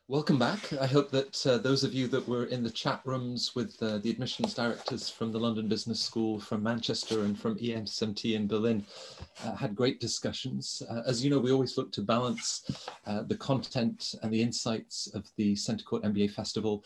Welcome back. I hope that those of you that were in the chat rooms with the admissions directors from the London Business School, from Manchester and from ESMT in Berlin had great discussions. As you know, we always look to balance the content and the insights of the CentreCourt MBA Festival,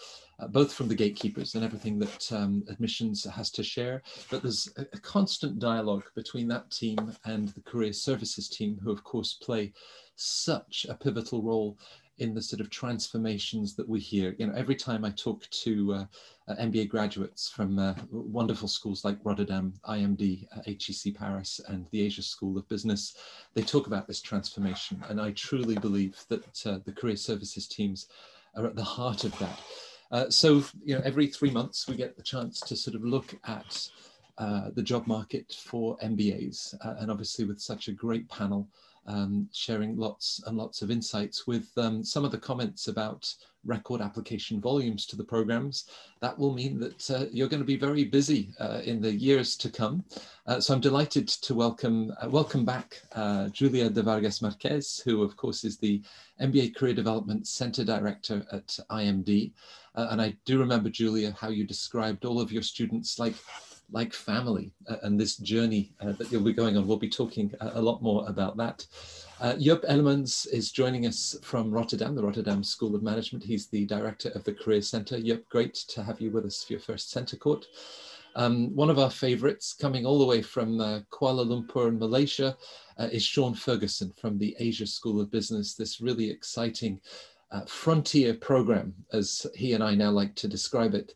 both from the gatekeepers and everything that admissions has to share. But there's a constant dialogue between that team and the career services team, who of course play such a pivotal role in the sort of transformations that we hear. You know, every time I talk to MBA graduates from wonderful schools like Rotterdam, IMD, HEC Paris, and the Asia School of Business, they talk about this transformation. And I truly believe that the career services teams are at the heart of that. So, you know, every 3 months we get the chance to sort of look at the job market for MBAs, and obviously with such a great panel, sharing lots and lots of insights with some of the comments about record application volumes to the programs. That will mean that you're going to be very busy in the years to come. So I'm delighted to welcome back Julia de Vargas Marquez, who of course is the MBA Career Development Center Director at IMD. And I do remember, Julia, how you described all of your students like family, and this journey that you'll be going on. We'll be talking a lot more about that. Joop Elemans is joining us from Rotterdam, the Rotterdam School of Management. He's the director of the Career Center. Joop, great to have you with us for your first CentreCourt. One of our favorites, coming all the way from Kuala Lumpur, Malaysia, is Sean Ferguson from the Asia School of Business, this really exciting frontier program, as he and I now like to describe it,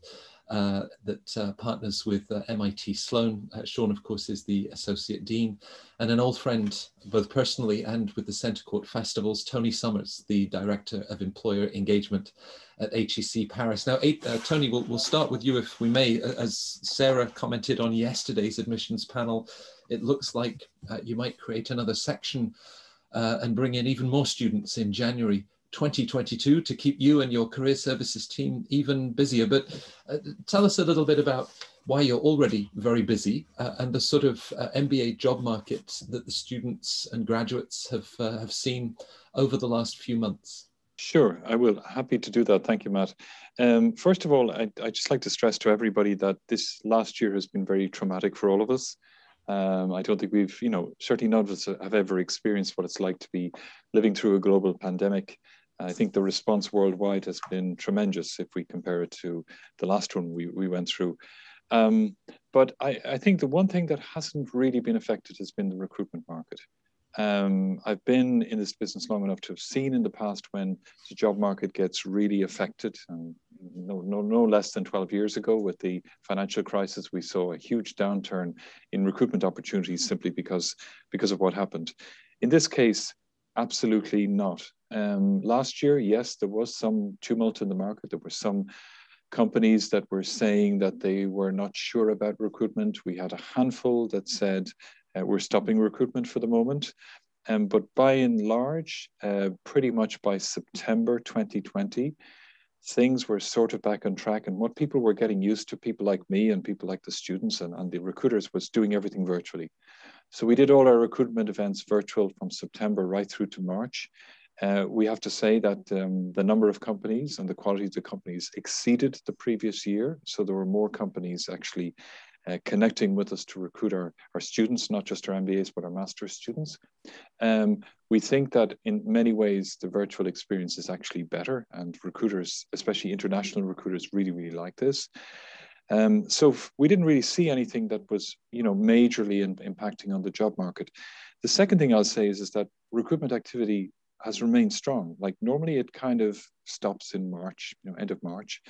that partners with MIT Sloan. Sean, of course, is the Associate Dean, and an old friend, both personally and with the CentreCourt festivals, Tony Summers, the Director of Employer Engagement at HEC Paris. Now, Tony, we'll start with you, if we may. As Sarah commented on yesterday's admissions panel, it looks like you might create another section and bring in even more students in January 2022 to keep you and your career services team even busier. But tell us a little bit about why you're already very busy and the sort of MBA job market that the students and graduates have seen over the last few months. Sure, I will. Happy to do that. Thank you, Matt. First of all, I'd just like to stress to everybody that this last year has been very traumatic for all of us. I don't think we've, certainly none of us have ever experienced what it's like to be living through a global pandemic. I think the response worldwide has been tremendous if we compare it to the last one we went through. But I think the one thing that hasn't really been affected has been the recruitment market. I've been in this business long enough to have seen in the past when the job market gets really affected. And no less than 12 years ago with the financial crisis, we saw a huge downturn in recruitment opportunities simply because of what happened. In this case, absolutely not. Last year, yes, there was some tumult in the market. There were some companies that were saying that they were not sure about recruitment. We had a handful that said, we're stopping recruitment for the moment. But by and large, pretty much by September 2020, things were sort of back on track. And what people were getting used to, people like me and people like the students and the recruiters, was doing everything virtually. So we did all our recruitment events virtual from September right through to March. We have to say that the number of companies and the quality of the companies exceeded the previous year. So there were more companies actually connecting with us to recruit our students, not just our MBAs, but our master's students. We think that in many ways, the virtual experience is actually better, and recruiters, especially international recruiters, really, really like this. So we didn't really see anything that was, majorly impacting on the job market. The second thing I'll say is that recruitment activity has remained strong. Like normally it kind of stops in March, end of March,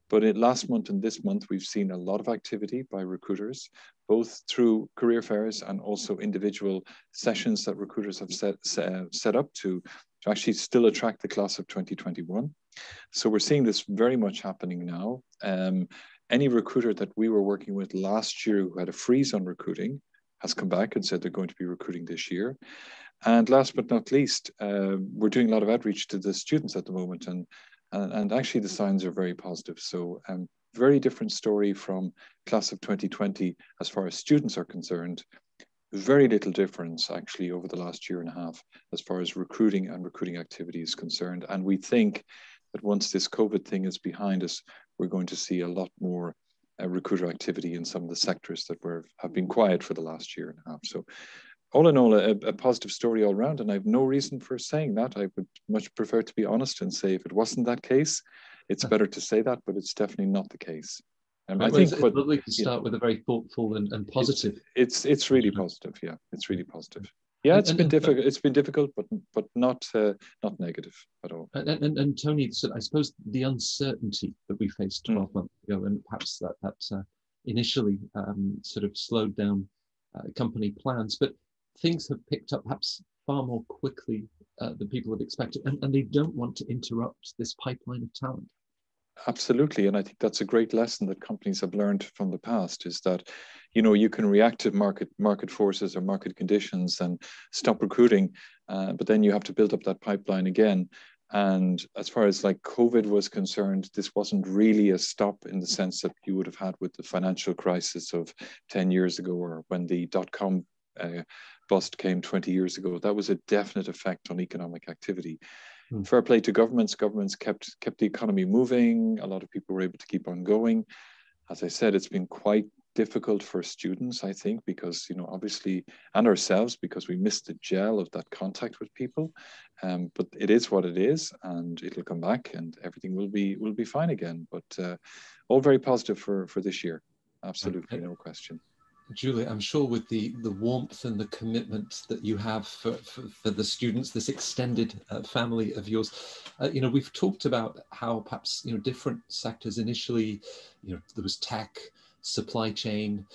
but last month and this month, we've seen a lot of activity by recruiters, both through career fairs and also individual sessions that recruiters have set up to actually still attract the class of 2021. So we're seeing this very much happening now. Any recruiter that we were working with last year who had a freeze on recruiting has come back and said they're going to be recruiting this year. And last but not least, we're doing a lot of outreach to the students at the moment, and actually the signs are very positive. So very different story from class of 2020 as far as students are concerned. Very little difference actually over the last year and a half as far as recruiting and recruiting activity is concerned. And we think that once this COVID thing is behind us, we're going to see a lot more recruiter activity in some of the sectors that have been quiet for the last year and a half. So all in all, a positive story all around, and I have no reason for saying that. I would much prefer to be honest and say if it wasn't that case, it's better to say that, but it's definitely not the case. I think it's lovely to start with a very thoughtful and positive. It's really positive. Yeah, it's really positive. Yeah, it's been difficult. It's been difficult, but not negative at all. And Tony, so I suppose the uncertainty that we faced 12 months ago, and perhaps that initially sort of slowed down company plans, but things have picked up perhaps far more quickly than people have expected, and they don't want to interrupt this pipeline of talent. Absolutely, and I think that's a great lesson that companies have learned from the past, is that, you know, you can react to market forces or market conditions and stop recruiting, but then you have to build up that pipeline again. And as far as like COVID was concerned, this wasn't really a stop in the sense that you would have had with the financial crisis of 10 years ago, or when the dot-com bust came 20 years ago. That was a definite effect on economic activity. Fair play to governments. Governments kept the economy moving. A lot of people were able to keep on going. As I said, it's been quite difficult for students, I think, because, you know, obviously, and ourselves, because we missed the gel of that contact with people. But it is what it is, and it'll come back, and everything will be fine again. But all very positive for this year. Absolutely, no question. Julie, I'm sure with the warmth and the commitment that you have for the students, this extended family of yours, you know, we've talked about how perhaps, you know, different sectors initially, you know, there was tech, supply chain,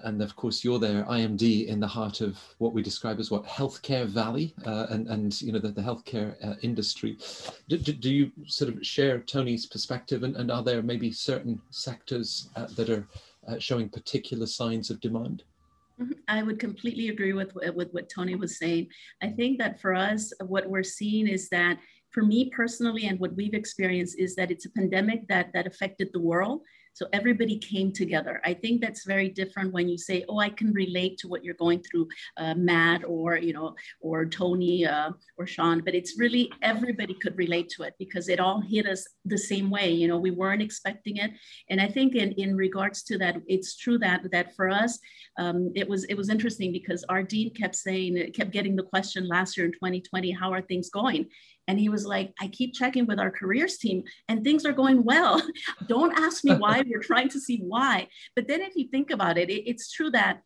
and of course you're there, IMD, in the heart of what we describe as healthcare valley, and you know, the healthcare industry. Do you sort of share Tony's perspective, and are there maybe certain sectors that are showing particular signs of demand? I would completely agree with what Tony was saying. I think that for us, what we're seeing is that, for me personally, and what we've experienced, is that it's a pandemic that affected the world. So everybody came together. I think that's very different when you say, oh, I can relate to what you're going through, Matt, or, you know, or Tony, or Sean, but it's really everybody could relate to it because it all hit us the same way. You know, we weren't expecting it. And I think in regards to that, it's true that for us, it was interesting because our dean kept getting the question last year in 2020, how are things going? And he was like, I keep checking with our careers team and things are going well. Don't ask me why, we're trying to see why. But then if you think about it, it's true that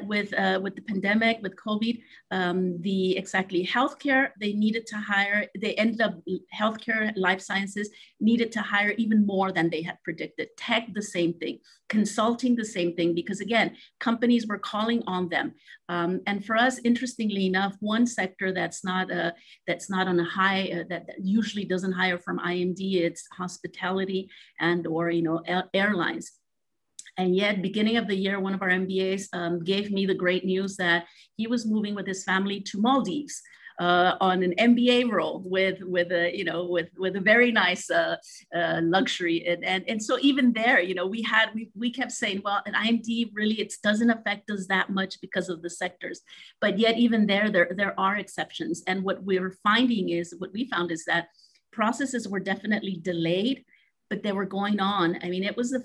with the pandemic, with COVID, healthcare, they needed to hire, they ended up, healthcare, life sciences needed to hire even more than they had predicted. Tech, the same thing. Consulting, the same thing, because again, companies were calling on them. And for us, interestingly enough, one sector that's not on a high, that usually doesn't hire from IMD, it's hospitality and, or, you know, airlines. And yet, beginning of the year, one of our MBAs gave me the great news that he was moving with his family to Maldives on an MBA role with a very nice luxury. And so even there, you know, we kept saying, well, at IMD, really, it doesn't affect us that much because of the sectors. But yet, even there are exceptions. And what we found is that processes were definitely delayed, but they were going on. I mean, it was the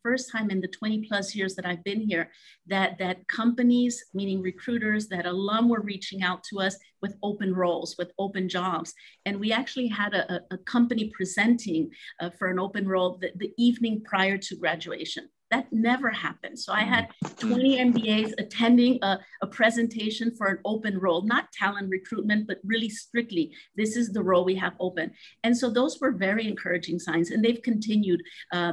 first time in the 20 plus years that I've been here that companies, meaning recruiters, that alum were reaching out to us with open roles, with open jobs. And we actually had a company presenting for an open role the evening prior to graduation. That never happened. So I had 20 MBAs attending a presentation for an open role, not talent recruitment, but really strictly, this is the role we have open. And so those were very encouraging signs, and they've continued.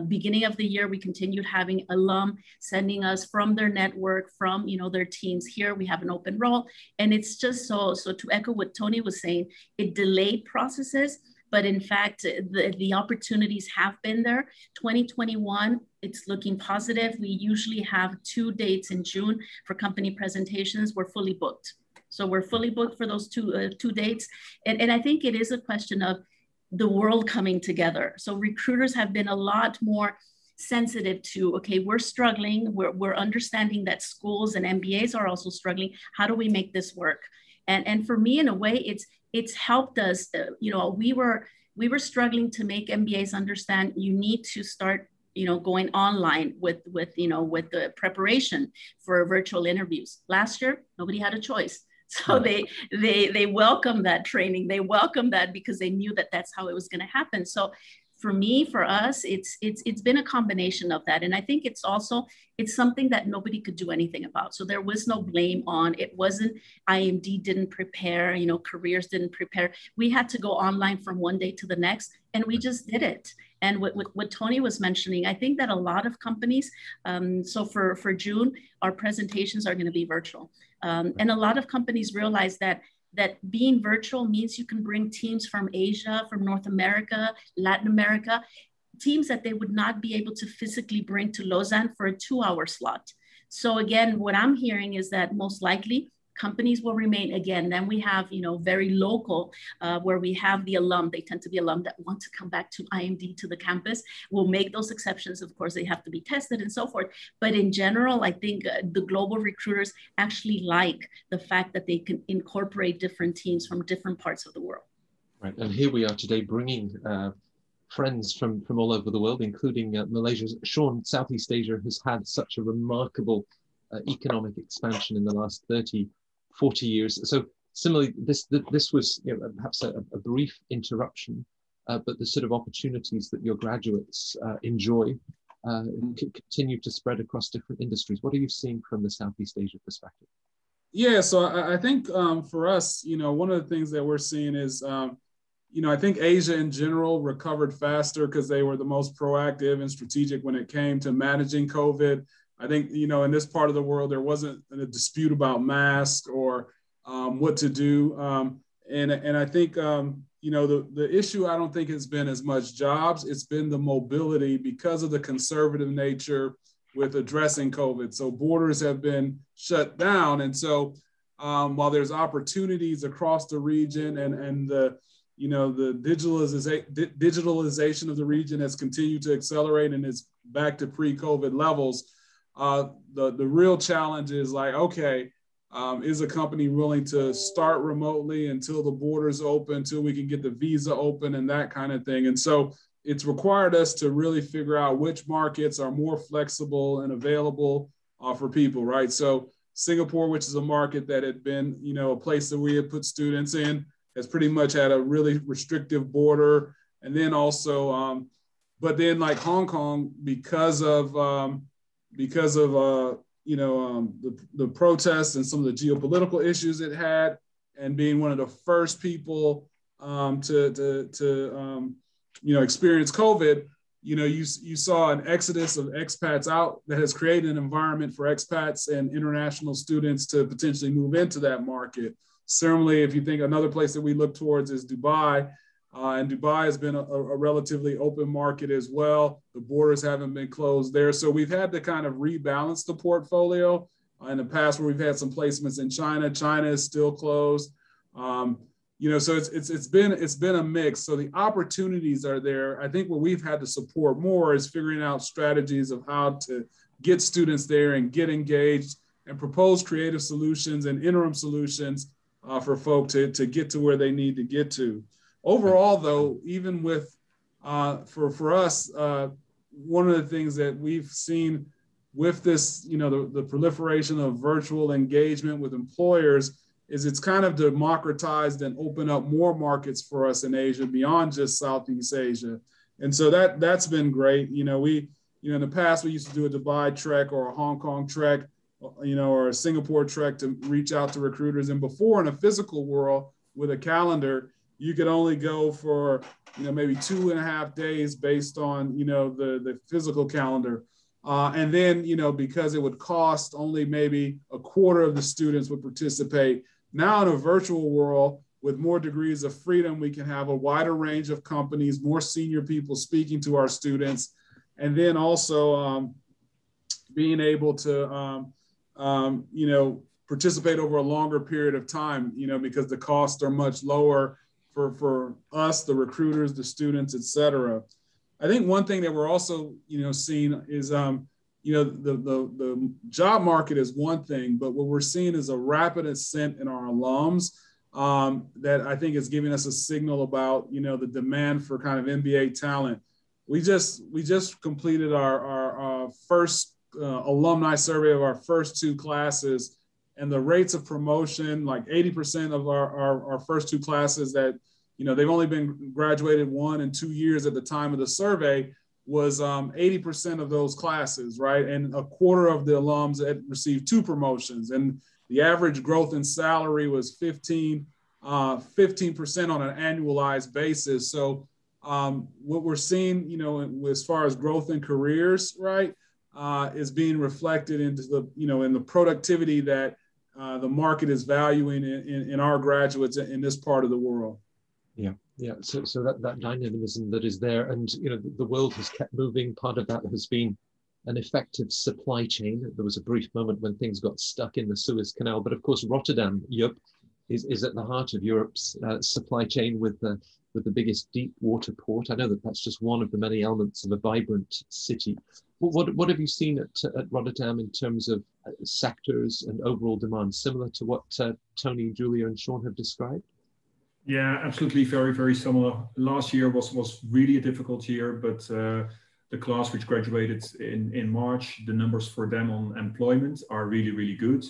Beginning of the year, we continued having alum sending us from their network, from, you know, their teams, here we have an open role. And it's just so to echo what Tony was saying, it delayed processes. But in fact, the opportunities have been there. 2021, it's looking positive. We usually have 2 dates in June for company presentations. We're fully booked. So we're fully booked for those two dates. And I think it is a question of the world coming together. So recruiters have been a lot more sensitive to, okay, we're struggling. We're understanding that schools and MBAs are also struggling. How do we make this work? And for me, in a way, it's helped us. You know, we were we were struggling to make MBAs understand you need to start going online with the preparation for virtual interviews. Last year, nobody had a choice. So they welcomed that training. They welcomed that because they knew that that's how it was going to happen. So for me, for us, it's been a combination of that. And I think it's something that nobody could do anything about. So there was no blame on, it wasn't IMD didn't prepare, careers didn't prepare. We had to go online from one day to the next, and we just did it. And what Tony was mentioning, I think that a lot of companies, so for June, our presentations are going to be virtual. And a lot of companies realize that being virtual means you can bring teams from Asia, from North America, Latin America, teams that they would not be able to physically bring to Lausanne for a 2-hour slot. So again, what I'm hearing is that most likely companies will remain. Again, then we have, very local, where we have the alum. They tend to be alum that want to come back to IMD, to the campus. We'll make those exceptions. Of course, they have to be tested and so forth. But in general, I think the global recruiters actually like the fact that they can incorporate different teams from different parts of the world. Right, and here we are today bringing friends from all over the world, including Malaysia's Sean. Southeast Asia has had such a remarkable economic expansion in the last 30-40 years. So similarly, this was perhaps a brief interruption, but the sort of opportunities that your graduates enjoy continue to spread across different industries. What are you seeing from the Southeast Asia perspective? Yeah, so I think for us, one of the things that we're seeing is, I think Asia in general recovered faster because they were the most proactive and strategic when it came to managing COVID. I think, in this part of the world, there wasn't a dispute about masks or what to do. And I think, the issue I don't think has been as much jobs. It's been the mobility because of the conservative nature with addressing COVID. So borders have been shut down. And so while there's opportunities across the region and the digitalization of the region has continued to accelerate and is back to pre-COVID levels, the real challenge is like, okay, is a company willing to start remotely until the borders open, until we can get the visa open and that kind of thing. And so it's required us to really figure out which markets are more flexible and available for people, right? So Singapore, which is a market that had been, a place that we had put students in, has pretty much had a really restrictive border. And then also, but then like Hong Kong, because of the protests and some of the geopolitical issues it had, and being one of the first people to experience COVID, you saw an exodus of expats out that has created an environment for expats and international students to potentially move into that market. Similarly, if you think another place that we look towards is Dubai, and Dubai has been a relatively open market as well. The borders haven't been closed there. So we've had to kind of rebalance the portfolio. In the past where we've had some placements in China, China is still closed. So it's been a mix. So the opportunities are there. I think what we've had to support more is figuring out strategies of how to get students there and get engaged and propose creative solutions and interim solutions for folk to get to where they need to get to. Overall, though, even with, for us, one of the things that we've seen with this, the proliferation of virtual engagement with employers is it's kind of democratized and opened up more markets for us in Asia beyond just Southeast Asia. And so that's been great. In the past, we used to do a Dubai trek or a Hong Kong trek, or a Singapore trek to reach out to recruiters. And before, in a physical world with a calendar, you could only go for, maybe 2.5 days based on, the physical calendar. And then, because it would cost only maybe a quarter of the students would participate. Now in a virtual world with more degrees of freedom, we can have a wider range of companies, more senior people speaking to our students. And then also being able to, participate over a longer period of time, because the costs are much lower for us, the recruiters, the students, et cetera. I think one thing that we're also, seeing is, the job market is one thing, but what we're seeing is a rapid ascent in our alums. that I think is giving us a signal about, you know, the demand for kind of MBA talent. We just completed our first alumni survey of our first 2 classes, and the rates of promotion, like 80% of our first 2 classes that, you know, they've only been graduated 1 and 2 years at the time of the survey, was 80% of those classes, right? And a quarter of the alums had received 2 promotions, and the average growth in salary was 15% on an annualized basis. So what we're seeing, you know, as far as growth in careers, right, is being reflected into the, you know, in the productivity that the market is valuing in our graduates in this part of the world. Yeah, yeah. So that dynamism that is there, and you know, the world has kept moving. Part of that has been an effective supply chain. There was a brief moment when things got stuck in the Suez Canal, but of course Rotterdam, Joep, is at the heart of Europe's supply chain with the biggest deep water port. I know that that's just one of the many elements of a vibrant city. What have you seen at Rotterdam in terms of sectors and overall demand, similar to what Tony, Julia, and Sean have described? Yeah, absolutely, very, very similar. Last year was really a difficult year, but the class which graduated in March, the numbers for them on employment are really, really good,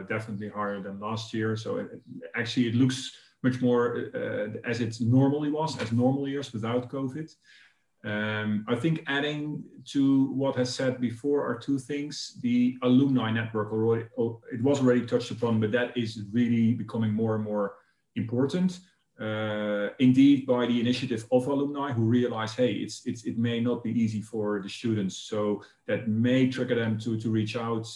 definitely higher than last year. So actually it looks much more as it normally was, as normal years without COVID. I think adding to what has said before are 2 things. The Alumni Network, it was already touched upon, but that is really becoming more and more important. Indeed, by the initiative of alumni who realize, hey, it may not be easy for the students, so that may trigger them to reach out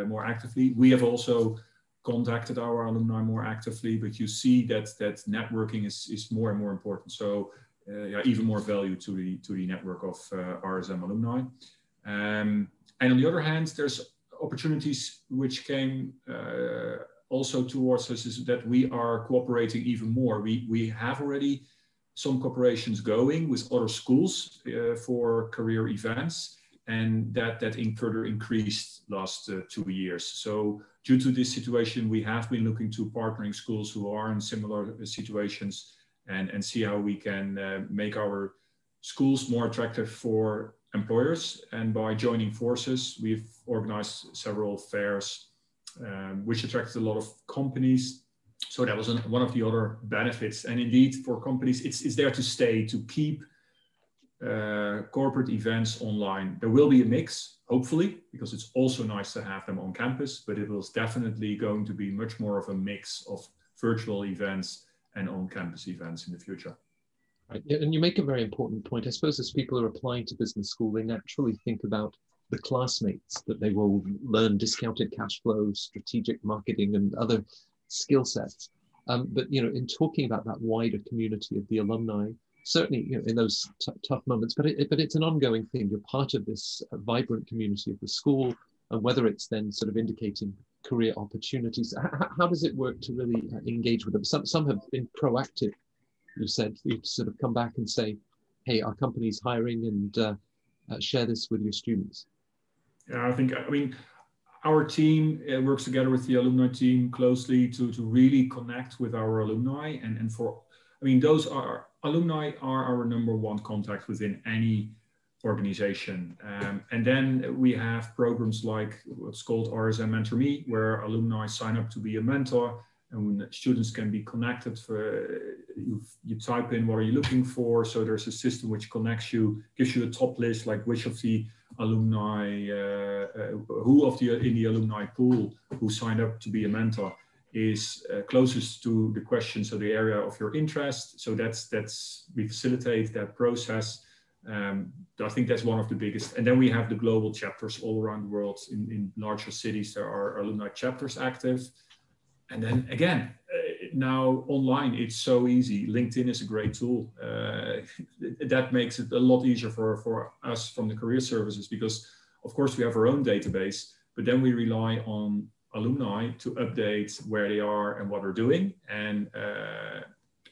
more actively. We have also contacted our alumni more actively, but you see that networking is more and more important. So yeah, even more value to the network of RSM alumni. And on the other hand, there's opportunities which came also towards us, is that we are cooperating even more. We have already some cooperations going with other schools for career events, and that further increased last 2 years. So due to this situation, we have been looking to partnering schools who are in similar situations and see how we can make our schools more attractive for employers. And by joining forces, we've organized several fairs which attracted a lot of companies. So that was one of the other benefits. And indeed, for companies, it's there to stay, to keep corporate events online. There will be a mix, hopefully, because it's also nice to have them on campus, but it was definitely going to be much more of a mix of virtual events and on-campus events in the future. Right. And you make a very important point. I suppose as people are applying to business school, they naturally think about the classmates that they will learn discounted cash flow, strategic marketing, and other skill sets. But you know, in talking about that wider community of the alumni, certainly, you know, in those tough moments, but it's an ongoing thing. You're part of this vibrant community of the school, and whether it's then sort of indicating career opportunities, how does it work to really engage with them? Some have been proactive. You said you sort of come back and say, hey, our company's hiring, and share this with your students. Yeah, I mean, our team works together with the alumni team closely to really connect with our alumni. And for, I mean, alumni are our #1 contact within any organization. And then we have programs like what's called RSM Mentor Me, where alumni sign up to be a mentor, and when students can be connected. You type in what are you looking for, so there's a system which connects you, gives you a top list, like which of the alumni, in the alumni pool who signed up to be a mentor is closest to the question, so the area of your interest. So we facilitate that process. I think that's one of the biggest. And then we have the global chapters all around the world. In larger cities, there are alumni chapters active. And then again, now online, it's so easy. LinkedIn is a great tool. That makes it a lot easier for us from the career services, because of course we have our own database, but then we rely on alumni to update where they are and what they're doing. And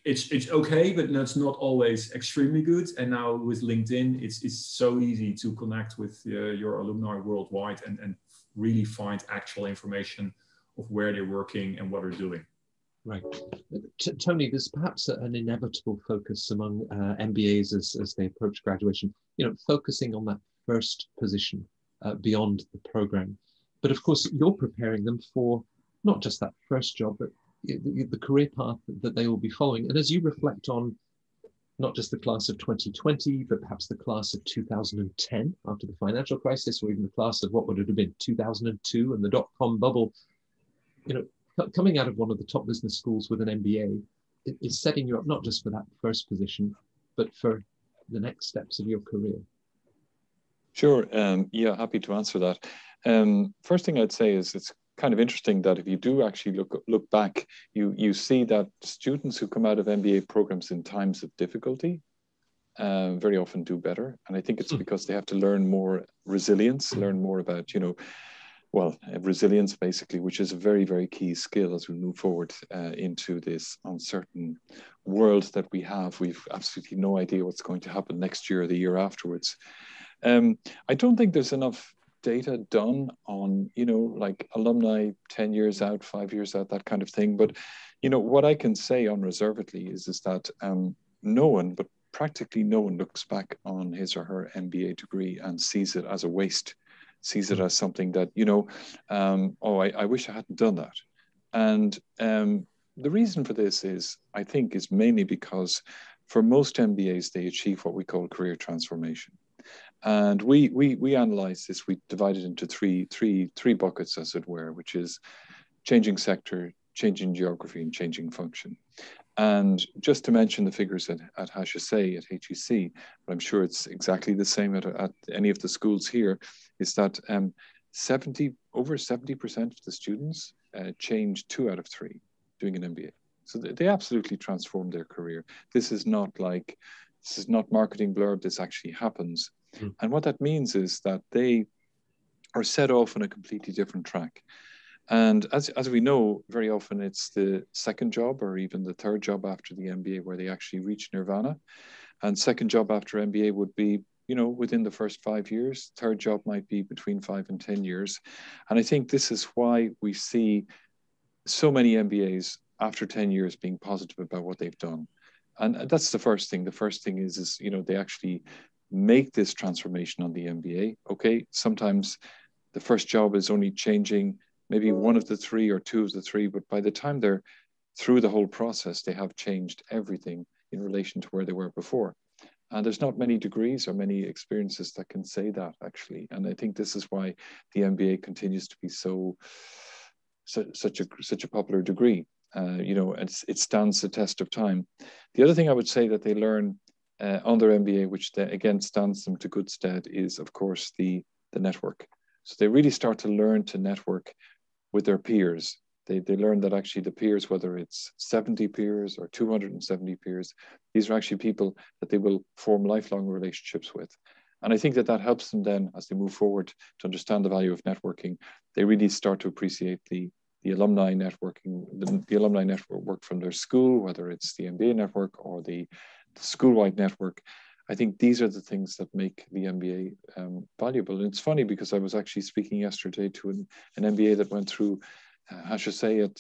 it's okay, but that's not always extremely good. And now with LinkedIn, it's so easy to connect with your alumni worldwide and really find actual information of where they're working and what they're doing. Right. Tony, there's perhaps an inevitable focus among MBAs as they approach graduation, focusing on that first position beyond the program. But of course, you're preparing them for not just that first job, but the career path that they will be following. And as you reflect on not just the class of 2020, but perhaps the class of 2010 after the financial crisis, or even the class of what would it have been 2002 and the dot-com bubble, coming out of one of the top business schools with an MBA is setting you up not just for that first position, but for the next steps of your career. Sure. Yeah, happy to answer that. First thing I'd say is it's kind of interesting that if you do actually look back, you see that students who come out of MBA programs in times of difficulty very often do better. And I think it's because they have to learn more resilience, learn more about, resilience basically, which is a very, very key skill as we move forward into this uncertain world that we have. We've absolutely no idea what's going to happen next year or the year afterwards. I don't think there's enough data done on, like alumni 10 years out, 5 years out, that kind of thing. But, what I can say unreservedly is that no one, but practically no one looks back on his or her MBA degree and sees it as a waste, sees it as something that, I wish I hadn't done that. And the reason for this is mainly because for most MBAs, they achieve what we call career transformation. And we analyze this, we divide it into three buckets, as it were, which is changing sector, changing geography, and changing function. And just to mention the figures at HEC, but I'm sure it's exactly the same at any of the schools here, is that over 70% of the students change 2 out of 3 doing an MBA. So they absolutely transform their career. This is not marketing blurb, this actually happens. And what that means is that they are set off on a completely different track. And as we know, very often it's the second job or even the third job after the MBA where they actually reach nirvana. And second job after MBA would be, within the first 5 years. Third job might be between 5 and 10 years. And I think this is why we see so many MBAs after 10 years being positive about what they've done. And that's the first thing. The first thing is they actually make this transformation on the MBA. Okay, sometimes the first job is only changing maybe 1 of the 3 or 2 of the 3, but by the time they're through the whole process, they have changed everything in relation to where they were before. And there's not many degrees or many experiences that can say that, actually. And I think this is why the MBA continues to be such a popular degree. It stands the test of time. The other thing I would say that they learn on their MBA, which again stands them to good stead, is of course the network. So they really start to learn to network with their peers. They learn that actually the peers, whether it's 70 peers or 270 peers, these are actually people that they will form lifelong relationships with. And I think that helps them then as they move forward to understand the value of networking. They really start to appreciate the alumni networking, the alumni network from their school, whether it's the MBA network or the school-wide network. I think these are the things that make the MBA valuable. And it's funny because I was actually speaking yesterday to an MBA that went through HEC at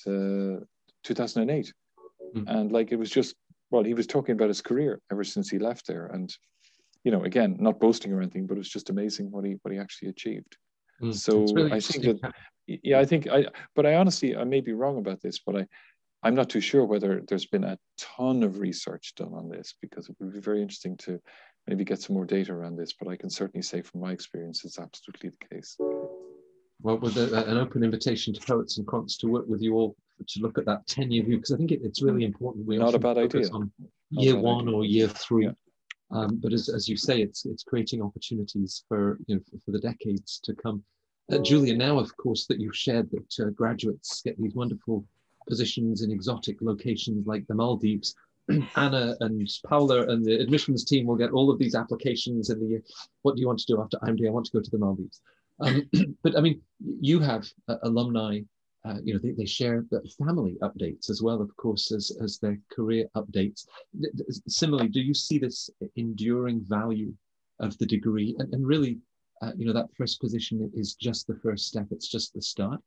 2008. And it was just, he was talking about his career ever since he left there. And, again, not boasting or anything, but it was just amazing what he actually achieved. So really I think that, but I honestly, I may be wrong about this, but I'm not too sure whether there's been a ton of research done on this, because it would be very interesting to maybe get some more data around this. But I can certainly say from my experience, it's absolutely the case. Well, with an open invitation to poets and quants to work with you all to look at that 10-year view, because I think it's really important. We not a bad idea. On year 1 or year 3, yeah. But as you say, it's creating opportunities for the decades to come. Julia, now of course that you've shared that graduates get these wonderful positions in exotic locations like the Maldives, Anna and Paula and the admissions team will get all of these applications in the year. What do you want to do after IMD? I want to go to the Maldives. But I mean, you have alumni, they share the family updates as well, of course, as their career updates. Similarly, do you see this enduring value of the degree? And really, that first position is just the first step. It's just the start.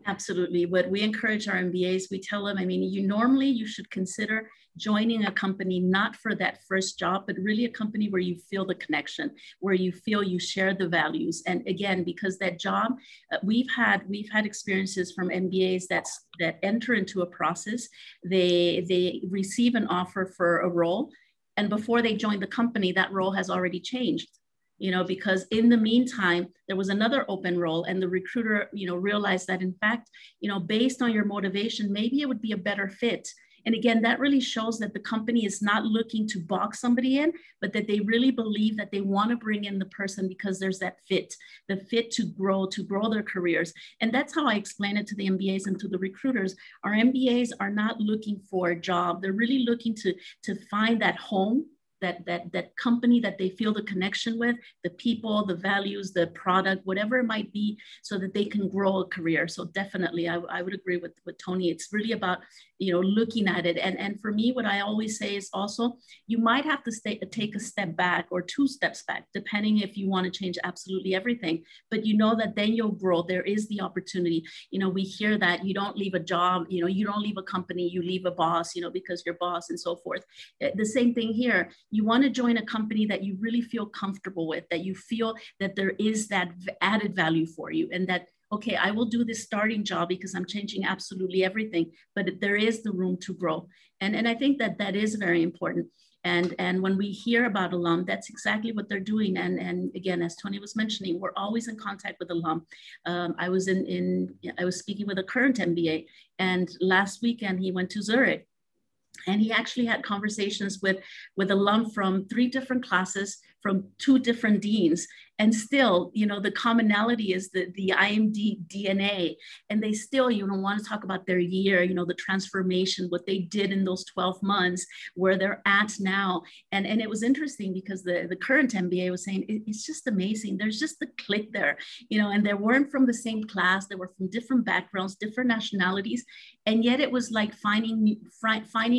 Absolutely. What we encourage our MBAs, we tell them, I mean, you should consider joining a company not for that first job, but really a company where you feel the connection, where you feel you share the values. And again, because that job, we've had experiences from MBAs that enter into a process, they receive an offer for a role, and before they join the company, that role has already changed. Because in the meantime, there was another open role and the recruiter, realized that in fact, based on your motivation, maybe it would be a better fit. And again, that really shows that the company is not looking to box somebody in, but that they really believe that they want to bring in the person because there's that fit, the fit to grow their careers. And that's how I explain it to the MBAs and to the recruiters. Our MBAs are not looking for a job. They're really looking to find that home, that company that they feel the connection with, the people, the values, the product, whatever it might be, so that they can grow a career. So definitely, I would agree with Tony. It's really about, looking at it. And for me, what I always say is also, you might have to take a step back or 2 steps back, depending if you want to change absolutely everything. But that then you'll grow. There is the opportunity. We hear that you don't leave a job, you don't leave a company, you leave a boss, because you're boss and so forth. The same thing here. You want to join a company that you really feel comfortable with, that you feel that there is that added value for you, and that, okay, I will do this starting job because I'm changing absolutely everything, but there is the room to grow. And I think that is very important. And when we hear about alum, that's exactly what they're doing. And again, as Tony was mentioning, we're always in contact with alum. I was speaking with a current MBA, and last weekend he went to Zurich. And he actually had conversations with alum from 3 different classes, from 2 different deans. And still, the commonality is the IMD DNA. And they still, want to talk about their year, the transformation, what they did in those 12 months, where they're at now. And it was interesting because the current MBA was saying, it's just amazing. There's just the click there, and they weren't from the same class. They were from different backgrounds, different nationalities. And yet it was like finding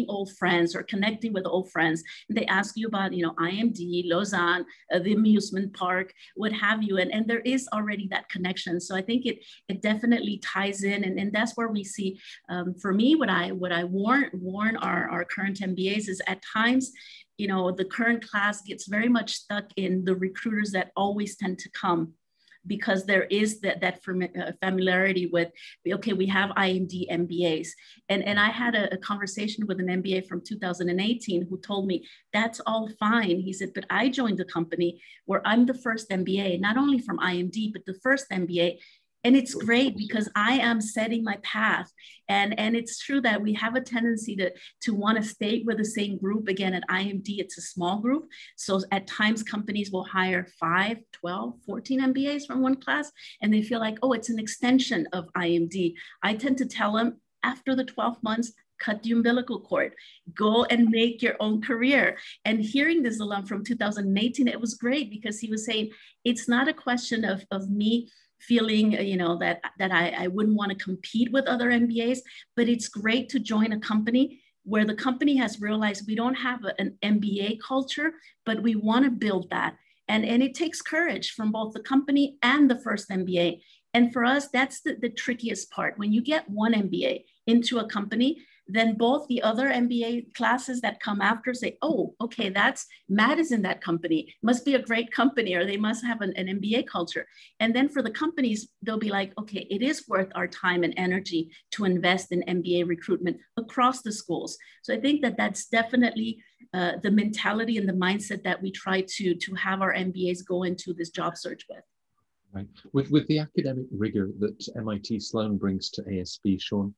old friends or connecting with old friends. And they ask you about, IMD, Lausanne, the amusement park, what have you. And there is already that connection. So I think it definitely ties in. And that's where we see, for me, what I warn our current MBAs is at times, the current class gets very much stuck in the recruiters that always tend to come, because there is that familiarity with, okay, we have IMD MBAs. And I had a conversation with an MBA from 2018 who told me, that's all fine. He said, but I joined a company where I'm the first MBA, not only from IMD, but the first MBA. And it's great because I am setting my path. And it's true that we have a tendency to want to stay with the same group. Again, at IMD, it's a small group. So at times companies will hire 5, 12, 14 MBAs from one class, and they feel like, oh, it's an extension of IMD. I tend to tell them after the 12 months, cut the umbilical cord, go and make your own career. And hearing this alum from 2018, it was great because he was saying, it's not a question of me feeling, that I wouldn't want to compete with other MBAs, but it's great to join a company where the company has realized we don't have an MBA culture, but we want to build that. And it takes courage from both the company and the first MBA. And for us, that's the trickiest part. When you get one MBA into a company, then both the other MBA classes that come after say, oh, okay, that's Matt is in that company, must be a great company, or they must have an MBA culture. And then for the companies, they'll be like, okay, it is worth our time and energy to invest in MBA recruitment across the schools. So I think that's definitely the mentality and the mindset that we try to have our MBAs go into this job search with. Right. With the academic rigor that MIT Sloan brings to ASB, Sean,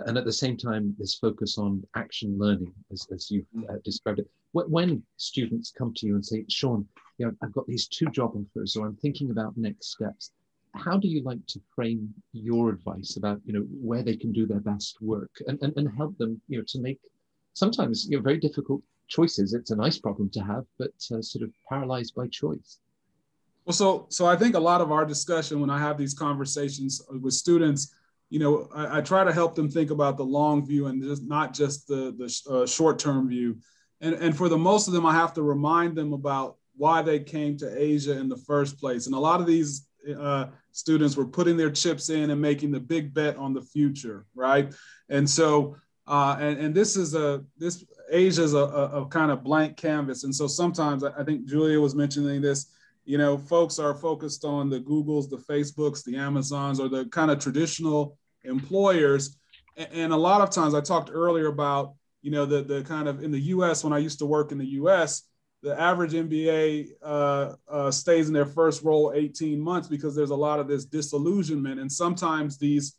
and at the same time, this focus on action learning, as you've described it. When students come to you and say, Sean, I've got these 2 job offers, or I'm thinking about next steps, how do you like to frame your advice about, where they can do their best work and help them, to make sometimes, very difficult choices? It's a nice problem to have, but sort of paralyzed by choice. Well, so I think a lot of our discussion when I have these conversations with students, I try to help them think about the long view and not just the short-term view. And for the most of them, I have to remind them about why they came to Asia in the first place. And a lot of these students were putting their chips in and making the big bet on the future, right? And so, this Asia is a kind of blank canvas. And so sometimes, I think Julia was mentioning this, you know, folks are focused on the Googles, the Facebooks, the Amazons, or the kind of traditional employers. And a lot of times, I talked earlier about, you know, the kind of in the US, when I used to work in the US, the average MBA stays in their first role 18 months because there's a lot of this disillusionment. And sometimes these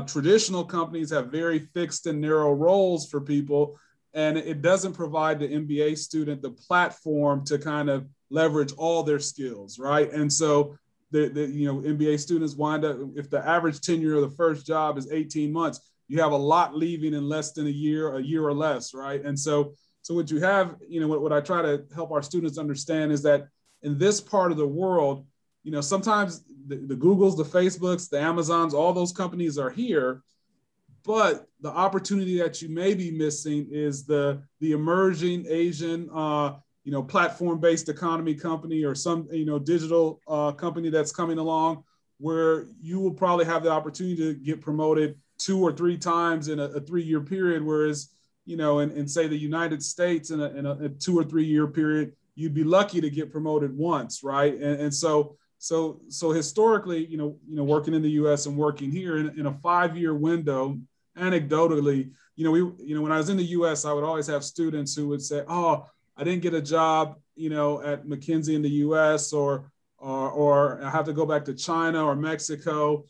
traditional companies have very fixed and narrow roles for people, and it doesn't provide the MBA student the platform to kind of leverage all their skills, right? And so the you know, MBA students wind up, if the average tenure of the first job is 18 months, you have a lot leaving in less than a year or less, right? And so what you have, you know, what I try to help our students understand is that in this part of the world, you know, sometimes the Googles, the Facebooks, the Amazons, all those companies are here, but the opportunity that you may be missing is the emerging Asian, you know, platform-based economy company or some, you know, digital company that's coming along, where you will probably have the opportunity to get promoted 2 or 3 times in a 3-year period, whereas, you know, in say the United States in a 2 or 3 year period, you'd be lucky to get promoted once, right? And so historically, you know, working in the U.S. and working here in a 5-year window, anecdotally, you know, when I was in the U.S., I would always have students who would say, "Oh, I didn't get a job, you know, at McKinsey in the U.S. or I have to go back to China or Mexico."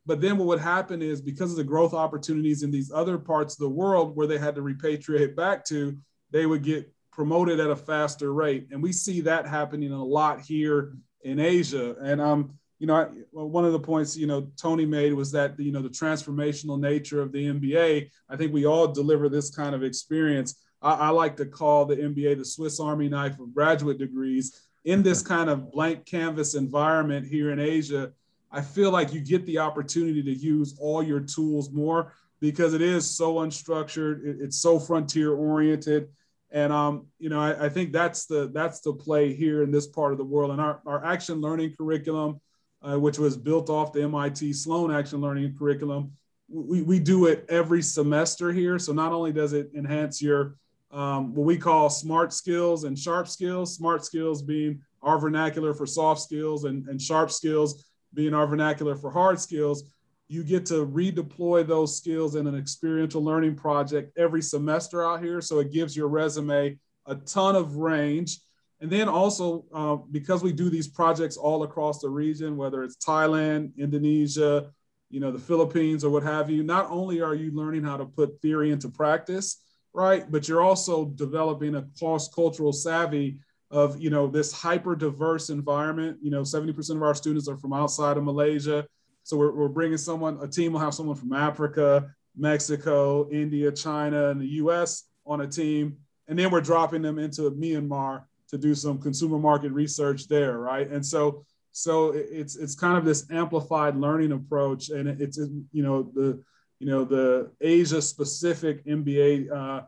But then what would happen is, because of the growth opportunities in these other parts of the world where they had to repatriate back to, they would get promoted at a faster rate. And we see that happening a lot here in Asia. And, you know, one of the points, you know, Tony made was that, you know, the transformational nature of the MBA, I think we all deliver this kind of experience. I like to call the MBA the Swiss Army knife of graduate degrees. In this kind of blank canvas environment here in Asia, I feel like you get the opportunity to use all your tools more, because it is so unstructured. It's so frontier oriented. And, you know, I think that's the play here in this part of the world. And our action learning curriculum, which was built off the MIT Sloan action learning curriculum, we do it every semester here. So not only does it enhance your what we call smart skills and sharp skills, smart skills being our vernacular for soft skills, and sharp skills being our vernacular for hard skills, you get to redeploy those skills in an experiential learning project every semester out here. So it gives your resume a ton of range. And then also, because we do these projects all across the region, whether it's Thailand, Indonesia, you know, the Philippines or what have you, not only are you learning how to put theory into practice, right, but you're also developing a cross-cultural savvy of, you know, this hyper diverse environment. You know, 70% of our students are from outside of Malaysia. So we're bringing a team will have someone from Africa, Mexico, India, China, and the US on a team. And then we're dropping them into Myanmar to do some consumer market research there, right? And so it's kind of this amplified learning approach. And it's, you know, the Asia specific MBA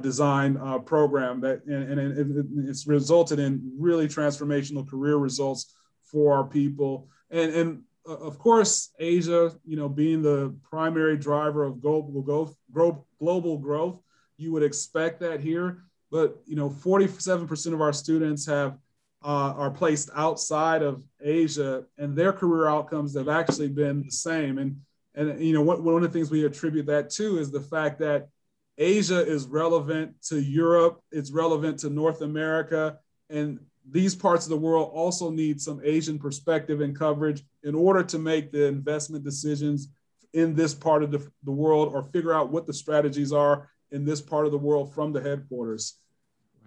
design program that, and it's resulted in really transformational career results for our people. And of course, Asia, you know, being the primary driver of global growth, you would expect that here. But, you know, 47% of our students are placed outside of Asia, and their career outcomes have actually been the same. And you know, one of the things we attribute that to is the fact that Asia is relevant to Europe, it's relevant to North America, and these parts of the world also need some Asian perspective and coverage in order to make the investment decisions in this part of the world, or figure out what the strategies are in this part of the world from the headquarters.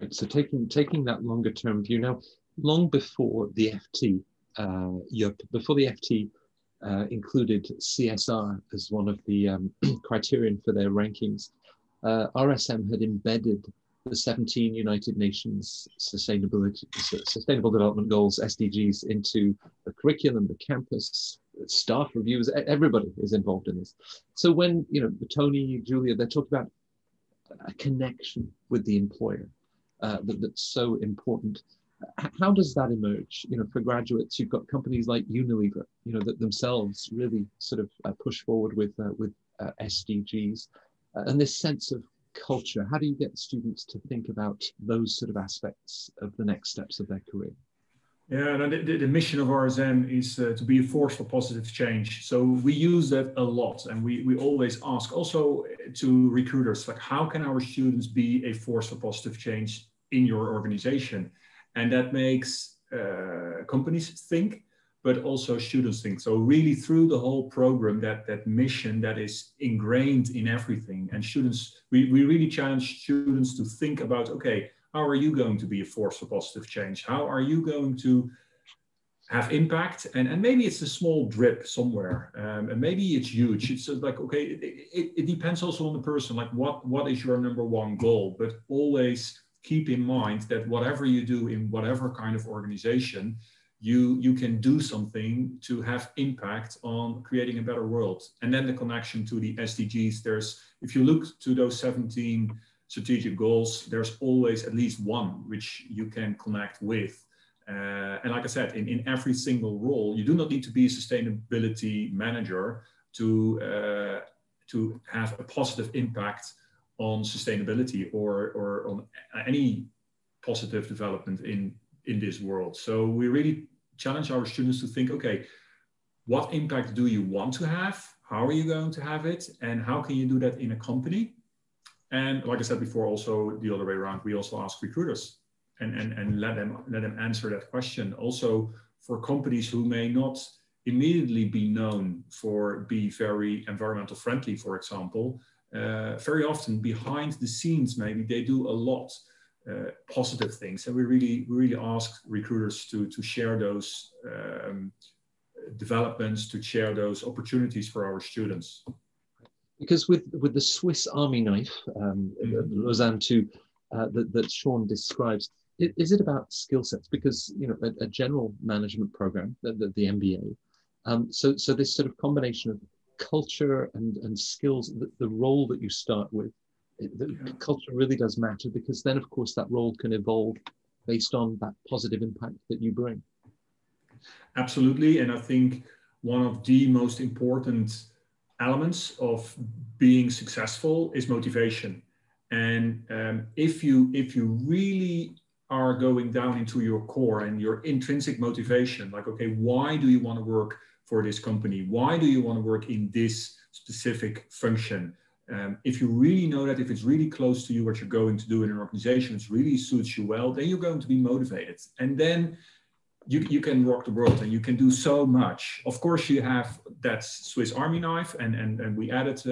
Right. So taking that longer term view now, long before the FT, included CSR as one of the criterion for their rankings, RSM had embedded the 17 United Nations Sustainable Development Goals, SDGs, into the curriculum, the campus, staff reviews. Everybody is involved in this. So when, you know, Tony, Julia, they're talking about a connection with the employer that's so important. How does that emerge? For graduates, you've got companies like Unilever, that themselves really sort of push forward with SDGs, and this sense of culture. How do you get students to think about those sort of aspects of the next steps of their career? Yeah, and the mission of RSM is to be a force for positive change. So we use that a lot, and we always ask also to recruiters, like, how can our students be a force for positive change in your organization? And that makes companies think, but also students think. So really through the whole program, that mission that is ingrained in everything. And students, we really challenge students to think about, okay, how are you going to be a force for positive change? How are you going to have impact? And maybe it's a small drip somewhere, and maybe it's huge. It's like, okay, it depends also on the person, like what is your number one goal? But always keep in mind that whatever you do in whatever kind of organization, you can do something to have impact on creating a better world. And then the connection to the SDGs, if you look to those 17 strategic goals, there's always at least one which you can connect with. And like I said, in every single role, you do not need to be a sustainability manager to have a positive impact on sustainability or on any positive development in this world. So we really challenge our students to think, okay, what impact do you want to have? How are you going to have it? And how can you do that in a company? And like I said before, also the other way around, we also ask recruiters and let them answer that question. Also for companies who may not immediately be known for being very environmental friendly, for example, very often behind the scenes, maybe they do a lot positive things. And we really ask recruiters to share those developments, to share those opportunities for our students. Because with the Swiss Army knife, Lausanne 2, that Sean describes, is it about skill sets? Because a general management program, the MBA, so this sort of combination of culture and skills, the role that you start with, culture really does matter, because then of course that role can evolve based on that positive impact that you bring. Absolutely, and I think one of the most important elements of being successful is motivation. And if you really are going down into your core and your intrinsic motivation, like, okay, why do you want to work for this company? Why do you want to work in this specific function? If you really know that, if it's really close to you, what you're going to do in an organization, it really suits you well, then you're going to be motivated. And then you can rock the world and you can do so much. Of course, you have that Swiss Army knife, and we added,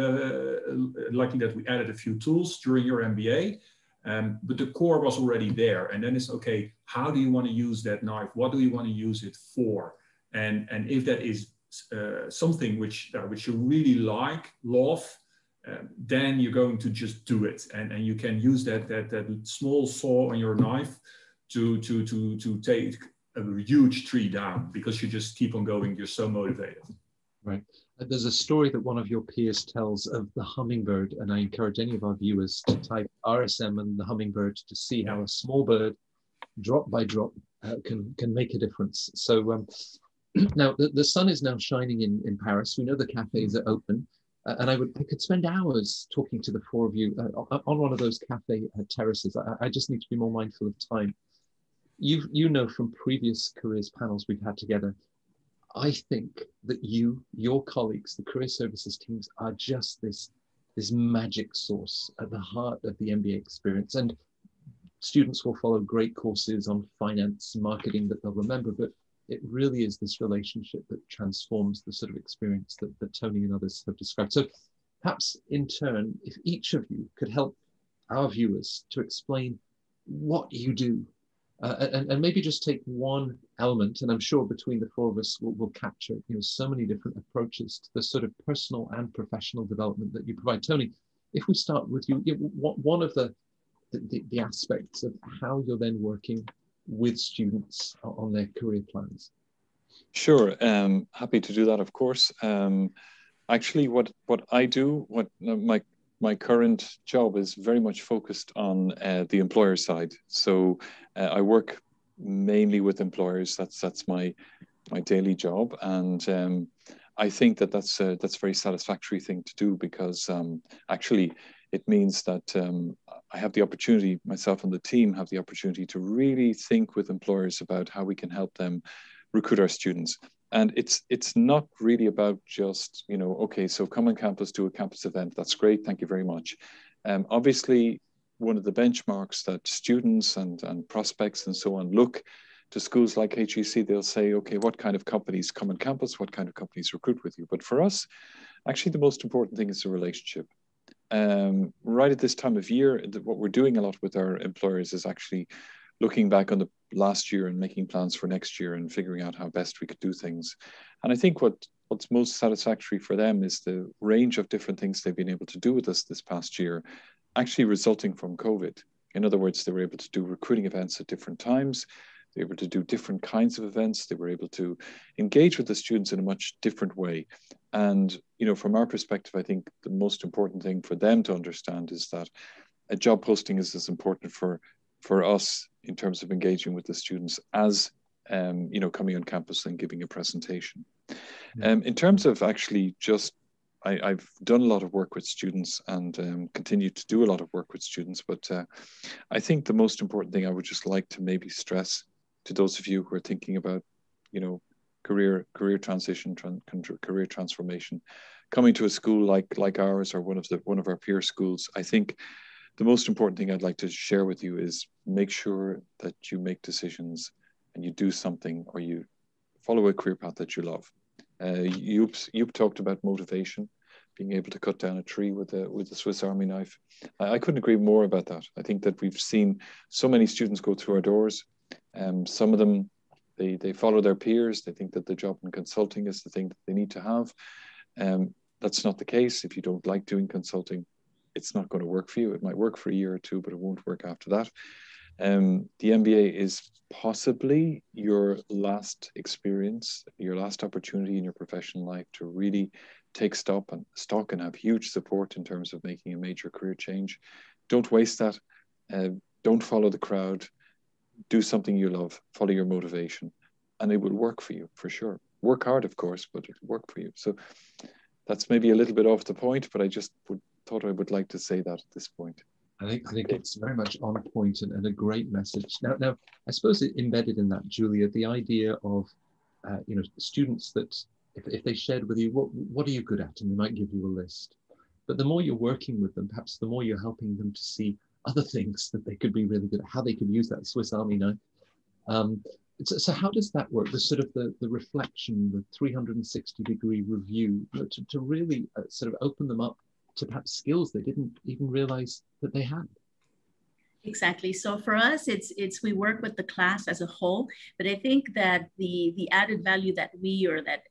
luckily that we added a few tools during your MBA, but the core was already there. And then it's, okay, how do you want to use that knife? What do you want to use it for? And if that is something which you really love, then you're going to just do it. And you can use that small saw on your knife to take a huge tree down, because you just keep on going. You're so motivated. Right. There's a story that one of your peers tells of the hummingbird, and I encourage any of our viewers to type RSM and the hummingbird to see how a small bird, drop by drop, can make a difference. So now the sun is now shining in Paris. We know the cafes are open, and I could spend hours talking to the four of you on one of those cafe terraces. I just need to be more mindful of time. You know from previous careers panels we've had together, I think that your colleagues, the career services teams, are just this magic source at the heart of the MBA experience. And students will follow great courses on finance, marketing that they'll remember, but it really is this relationship that transforms the sort of experience that Tony and others have described. So perhaps in turn, if each of you could help our viewers to explain what you do, and maybe just take one element, and I'm sure between the four of us we'll capture so many different approaches to the sort of personal and professional development that you provide. Tony, if we start with you, one of the aspects of how you're then working with students on their career plans. Sure, happy to do that, of course. Actually, what I do, my current job is very much focused on the employer side. So I work mainly with employers. That's my daily job, and I think that's a very satisfactory thing to do, because actually it means that I have the opportunity, myself and the team have the opportunity to really think with employers about how we can help them recruit our students. And it's not really about just, okay, so come on campus, do a campus event. That's great. Thank you very much. Obviously, one of the benchmarks that students and prospects and so on look to schools like HEC, they'll say, okay, what kind of companies come on campus? What kind of companies recruit with you? But for us, actually, the most important thing is the relationship. Right at this time of year, what we're doing a lot with our employers is actually looking back on the last year and making plans for next year and figuring out how best we could do things. And I think what's most satisfactory for them is the range of different things they've been able to do with us this past year, actually resulting from COVID. In other words, they were able to do recruiting events at different times. They were able to do different kinds of events. They were able to engage with the students in a much different way. And, from our perspective, I think the most important thing for them to understand is that a job posting is as important for us in terms of engaging with the students as, coming on campus and giving a presentation. In terms of actually just, I've done a lot of work with students and continue to do a lot of work with students, but I think the most important thing I would just like to maybe stress to those of you who are thinking about, career transition, career transformation, coming to a school like ours or one of our peer schools, I think the most important thing I'd like to share with you is make sure that you make decisions and you do something, or you follow a career path that you love. You've talked about motivation, being able to cut down a tree with a Swiss Army knife. I couldn't agree more about that. I think that we've seen so many students go through our doors. Some of them, they follow their peers. They think that the job in consulting is the thing that they need to have. That's not the case. If you don't like doing consulting, it's not going to work for you. It might work for a year or two, but it won't work after that. The MBA is possibly your last experience, your last opportunity in your professional life to really take stock and have huge support in terms of making a major career change. Don't waste that. Don't follow the crowd. Do something you love. Follow your motivation, and it will work for you for sure. Work hard, of course, but it'll work for you. So that's maybe a little bit off the point, but I just thought I would like to say that at this point. I think it's very much on point and a great message. Now, I suppose embedded in that, Julia, the idea of, students that if they shared with you, what are you good at? And they might give you a list. But the more you're working with them, perhaps the more you're helping them to see other things that they could be really good at, how they could use that Swiss Army knife. So how does that work? The sort of the reflection, the 360-degree review, to really sort of open them up to perhaps skills they didn't even realize that they had. Exactly. So for us, it's we work with the class as a whole, but I think that the added value that that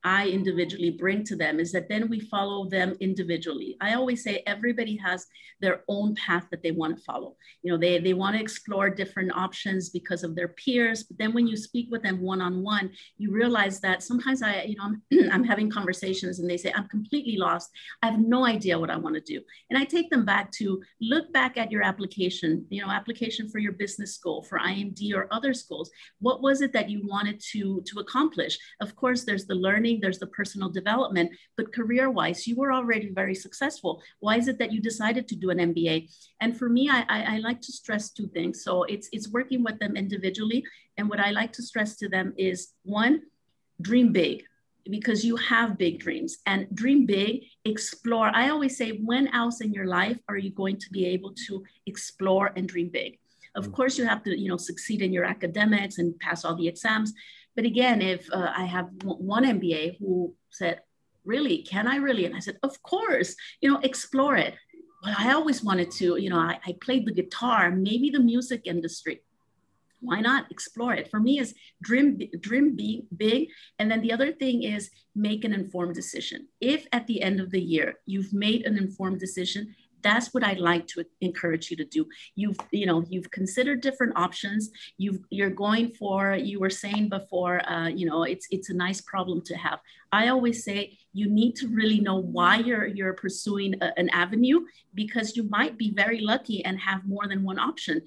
I individually bring to them is that then we follow them individually. I always say everybody has their own path that they want to follow. They want to explore different options because of their peers. But then when you speak with them one-on-one, you realize that sometimes I'm having conversations and they say, I'm completely lost. I have no idea what I want to do. And I take them back to look back at your application, application for your business school, for IMD or other schools. What was it that you wanted to accomplish? Of course, there's the learning, there's the personal development, but career-wise, you were already very successful. Why is it that you decided to do an MBA? And for me, I like to stress two things. So it's working with them individually. And what I like to stress to them is, one, dream big, because you have big dreams, and dream big, explore. I always say, when else in your life are you going to be able to explore and dream big? Of course, you have to, succeed in your academics and pass all the exams. But again, if I have one MBA who said, really, can I really? And I said, of course, explore it. Well, I always wanted to, I played the guitar, maybe the music industry. Why not explore it? For me, is dream big. And then the other thing is make an informed decision. If at the end of the year, you've made an informed decision, That's what I'd like to encourage you to do. You've considered different options. You're going for, you were saying before, it's a nice problem to have. I always say you need to really know why you're pursuing an avenue, because you might be very lucky and have more than one option.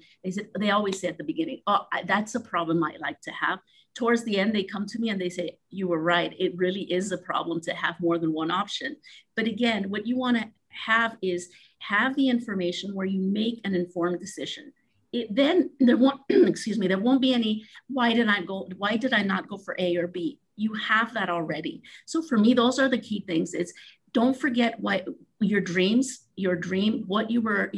They always say at the beginning, oh, that's a problem I'd like to have. Towards the end, they come to me and they say, you were right. It really is a problem to have more than one option. But again, what you want to have the information where you make an informed decision. Then there won't, there won't be any, why did I not go for A or B? You have that already. So for me, those are the key things. It's don't forget what your dreams, what you were,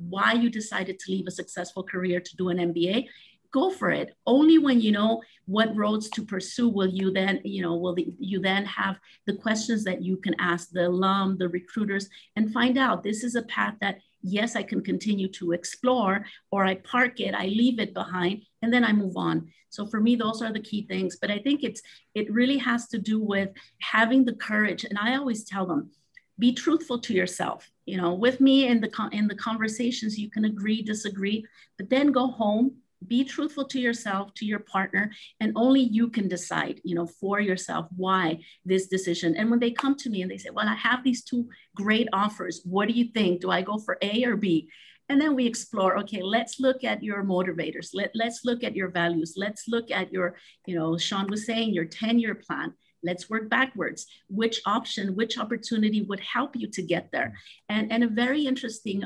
why you decided to leave a successful career to do an MBA. Go for it. Only when you know what roads to pursue will you then, you then have the questions that you can ask the alum, the recruiters, and find out this is a path that, yes, I can continue to explore, or I park it, I leave it behind, and then I move on. So for me, those are the key things. But I think it really has to do with having the courage. And I always tell them, be truthful to yourself. With me in the conversations, you can agree, disagree, but then go home. Be truthful to yourself, to your partner, and only you can decide, for yourself why this decision. And when they come to me and they say, well, I have these two great offers. What do you think? Do I go for A or B? And then we explore, okay, let's look at your motivators. Let's look at your values. Let's look at your, Sean was saying, your 10-year plan. Let's work backwards. Which option, which opportunity would help you to get there? And a very interesting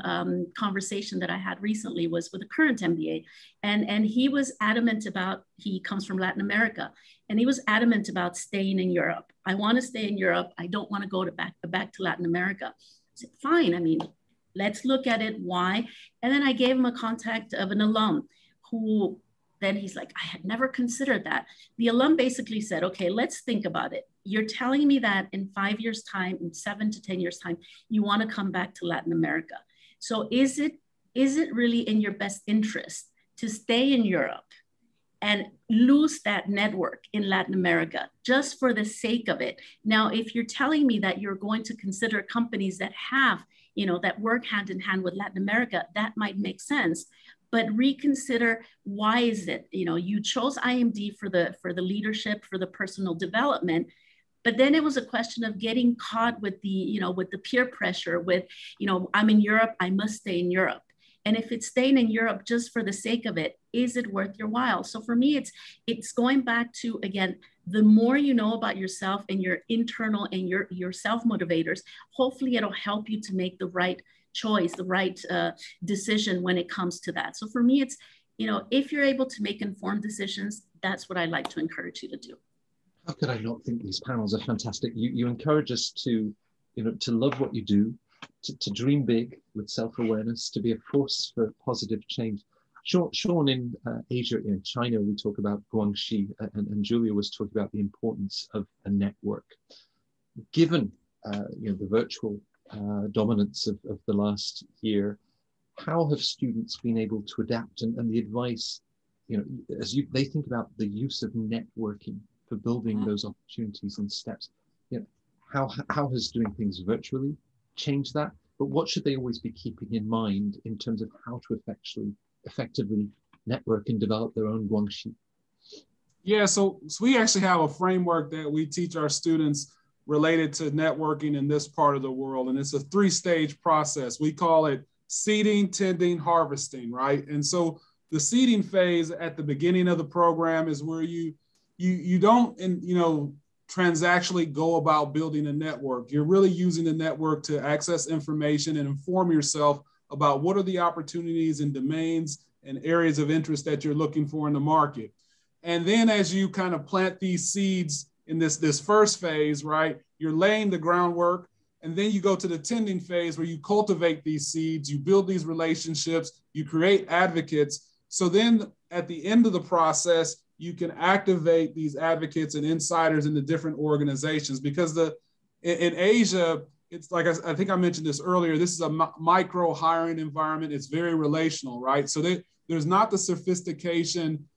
conversation that I had recently was with a current MBA. And he was adamant about, he comes from Latin America, and he was adamant about staying in Europe. I want to stay in Europe. I don't want to go back to Latin America. I said, fine. Let's look at it. Why? And then I gave him a contact of an alum who, then he's like, I had never considered that. The alum basically said, okay, let's think about it. You're telling me that in 5 years' time, in 7 to 10 years' time, you want to come back to Latin America. So is it really in your best interest to stay in Europe and lose that network in Latin America just for the sake of it? Now, if you're telling me that you're going to consider companies that have, that work hand in hand with Latin America, that might make sense. But reconsider, why is it, you chose IMD for the leadership, for the personal development, but then it was a question of getting caught with the peer pressure with, I'm in Europe, I must stay in Europe. And if it's staying in Europe just for the sake of it, is it worth your while? So for me, it's going back to, again, the more you know about yourself and your internal and your self motivators, hopefully it'll help you to make the right choice, the right decision when it comes to that. So for me, it's, if you're able to make informed decisions, that's what I like to encourage you to do. How could I not think these panels are fantastic? You encourage us to, to love what you do, to dream big with self-awareness, to be a force for positive change. Sean, in Asia, in China, we talk about guangxi, and Julia was talking about the importance of a network. Given the virtual dominance of the last year, how have students been able to adapt, and the advice, as they think about the use of networking for building those opportunities and steps, how has doing things virtually changed that? But what should they always be keeping in mind in terms of how to effectively network and develop their own guangxi? Yeah, so we actually have a framework that we teach our students related to networking in this part of the world. And it's a 3-stage process. We call it seeding, tending, harvesting, right? And so the seeding phase at the beginning of the program is where you don't, transactionally go about building a network. You're really using the network to access information and inform yourself about what are the opportunities and domains and areas of interest that you're looking for in the market. And then as you kind of plant these seeds in this first phase, right, you're laying the groundwork, and then you go to the tending phase where you cultivate these seeds, you build these relationships, you create advocates. So then at the end of the process, you can activate these advocates and insiders in the different organizations, because in Asia, it's like, I think I mentioned this earlier, this is a micro hiring environment. It's very relational, right? So there's not the sophistication